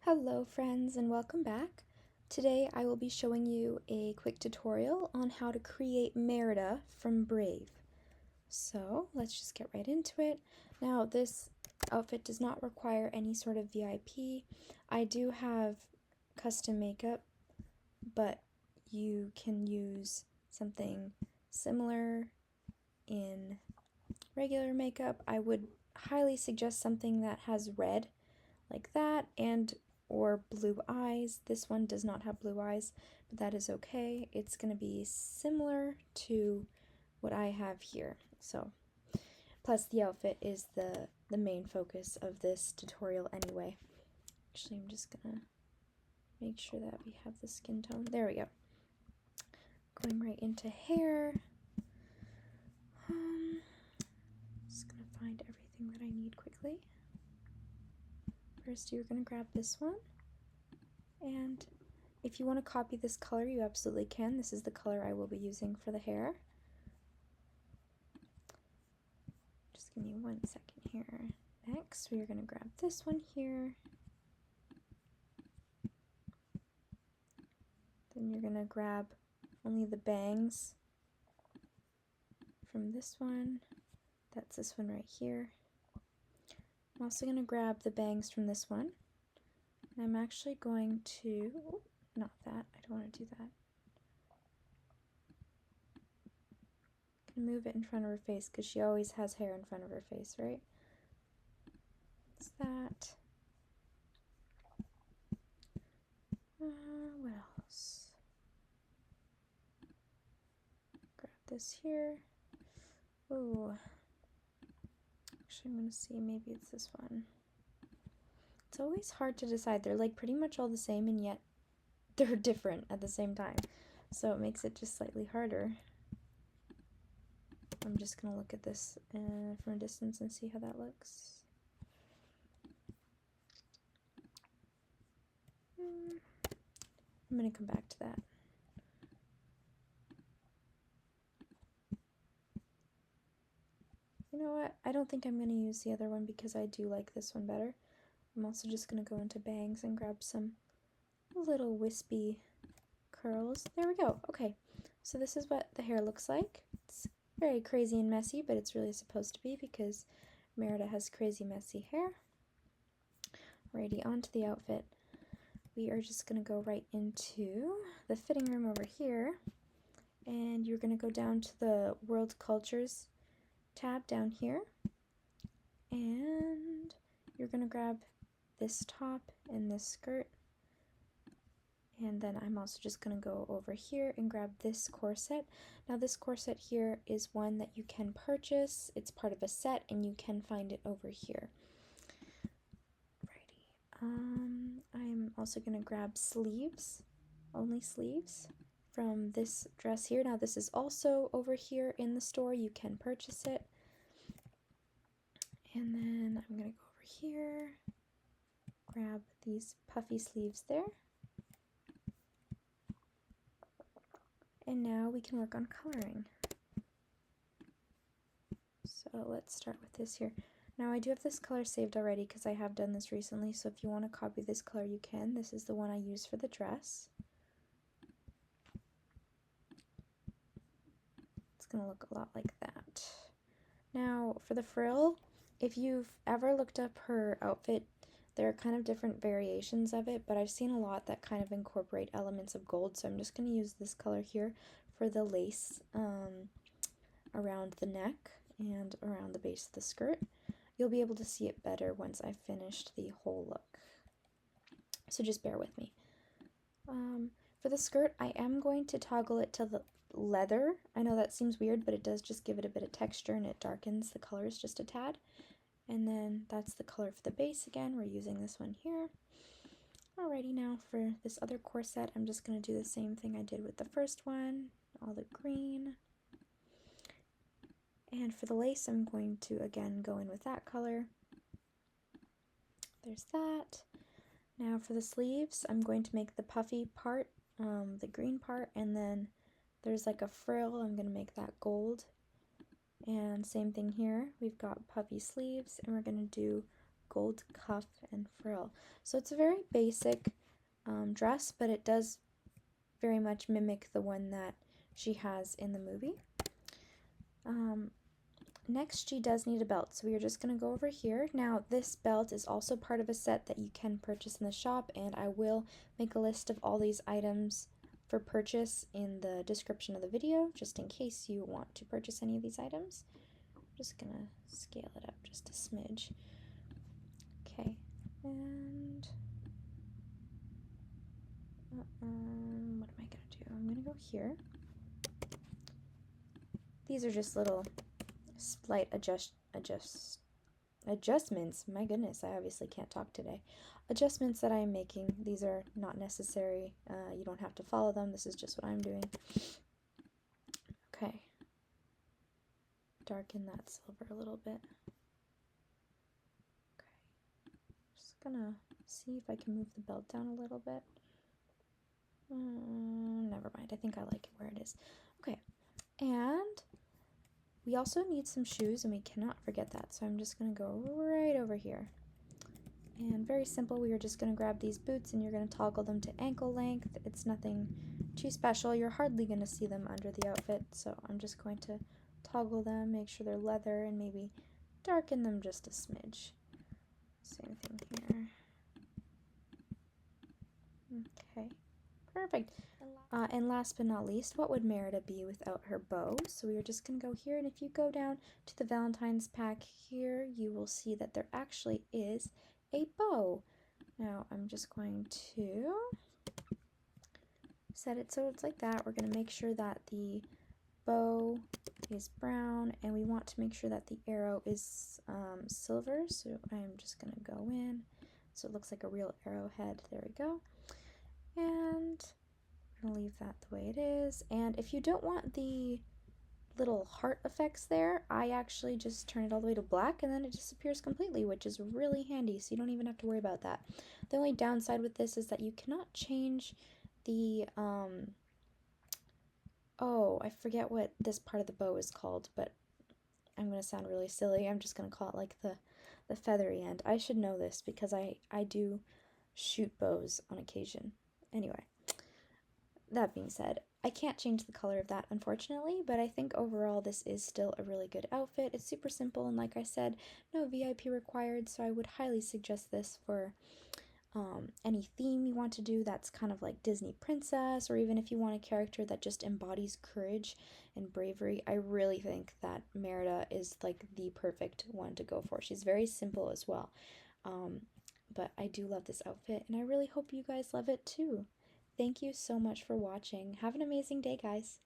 Hello friends and welcome back. Today I will be showing you a quick tutorial on how to create Merida from Brave. So let's just get right into it. Now this outfit does not require any sort of VIP. I do have custom makeup, but you can use something similar in regular makeup. I would highly suggest something that has red like that or blue eyes. This one does not have blue eyes, but that is okay. It's going to be similar to what I have here. So, plus the outfit is the main focus of this tutorial anyway. Actually, I'm just going to make sure that we have the skin tone. There we go. Going right into hair. Just going to find everything that I need quickly. First, you're going to grab this one, and if you want to copy this color, you absolutely can. This is the color I will be using for the hair. Just give me 1 second here. Next, we're going to grab this one here. Then you're going to grab only the bangs from this one. That's this one right here. I'm also going to grab the bangs from this one. And I'm actually going to, not that, I don't want to do that. I'm going to move it in front of her face because she always has hair in front of her face, right? That's that. What else? Grab this here. Ooh. Actually, I'm going to see, maybe it's this one. It's always hard to decide. They're like pretty much all the same, and yet they're different at the same time. So it makes it just slightly harder. I'm just going to look at this from a distance and see how that looks. I'm going to come back to that. You know what? I don't think I'm going to use the other one because I do like this one better. I'm also just going to go into bangs and grab some little wispy curls. There we go. Okay, so this is what the hair looks like. It's very crazy and messy, but it's really supposed to be because Merida has crazy messy hair. Alrighty, onto the outfit. We are just going to go right into the fitting room over here, and you're going to go down to the World Cultures tab down here, and you're going to grab this top and this skirt, and then I'm also just going to go over here and grab this corset. Now this corset here is one that you can purchase. It's part of a set and you can find it over here. Alrighty. I'm also going to grab sleeves, only sleeves, from this dress here. Now this is also over here in the store. You can purchase it. And then I'm going to go over here, grab these puffy sleeves there. And now we can work on coloring. So let's start with this here. Now I do have this color saved already because I have done this recently, so if you want to copy this color you can. This is the one I use for the dress. It's going to look a lot like that. Now for the frill, if you've ever looked up her outfit, there are kind of different variations of it, but I've seen a lot that kind of incorporate elements of gold, so I'm just going to use this color here for the lace around the neck and around the base of the skirt. You'll be able to see it better once I've finished the whole look, so just bear with me. For the skirt, I am going to toggle it to the leather. I know that seems weird, but it does just give it a bit of texture and it darkens the colors just a tad. And then that's the color for the base again. We're using this one here. Alrighty, now for this other corset, I'm just going to do the same thing I did with the first one, all the green. And for the lace, I'm going to again go in with that color. There's that. Now for the sleeves, I'm going to make the puffy part, the green part, and then there's like a frill. I'm going to make that gold. And same thing here, we've got puffy sleeves, and we're going to do gold cuff and frill. So it's a very basic dress, but it does very much mimic the one that she has in the movie. Next, she does need a belt, so we are just going to go over here. Now, this belt is also part of a set that you can purchase in the shop, and I will make a list of all these items for purchase in the description of the video, just in case you want to purchase any of these items. I'm just going to scale it up just a smidge. Okay, and what am I going to do? I'm going to go here. These are just little slight adjustments. My goodness, I obviously can't talk today. Adjustments that I am making. These are not necessary. You don't have to follow them. This is just what I'm doing. Okay. Darken that silver a little bit. Okay. Just gonna see if I can move the belt down a little bit. Never mind. I think I like it where it is. Okay. And we also need some shoes, and we cannot forget that. So I'm just going to go right over here. And very simple, we are just going to grab these boots and you're going to toggle them to ankle length. It's nothing too special. You're hardly going to see them under the outfit. So I'm just going to toggle them, make sure they're leather, and maybe darken them just a smidge. Same thing here. Okay, perfect. And last but not least, what would Merida be without her bow? So we are just going to go here, and if you go down to the Valentine's pack here, you will see that there actually is a bow. Now I'm just going to set it so it's like that. We're going to make sure that the bow is brown, and we want to make sure that the arrow is silver. So I'm just going to go in so it looks like a real arrowhead. There we go. And I'm going to leave that the way it is. And if you don't want the little heart effects there, I actually just turn it all the way to black and then it disappears completely, which is really handy, so you don't even have to worry about that. The only downside with this is that you cannot change the oh, I forget what this part of the bow is called, but I'm going to sound really silly. I'm just going to call it like the feathery end. I should know this because I do shoot bows on occasion. Anyway, that being said, I can't change the color of that, unfortunately, but I think overall this is still a really good outfit. It's super simple, and like I said, no VIP required, so I would highly suggest this for any theme you want to do that's kind of like Disney princess, or even if you want a character that just embodies courage and bravery. I really think that Merida is like the perfect one to go for. She's very simple as well, but I do love this outfit, and I really hope you guys love it too. Thank you so much for watching. Have an amazing day, guys.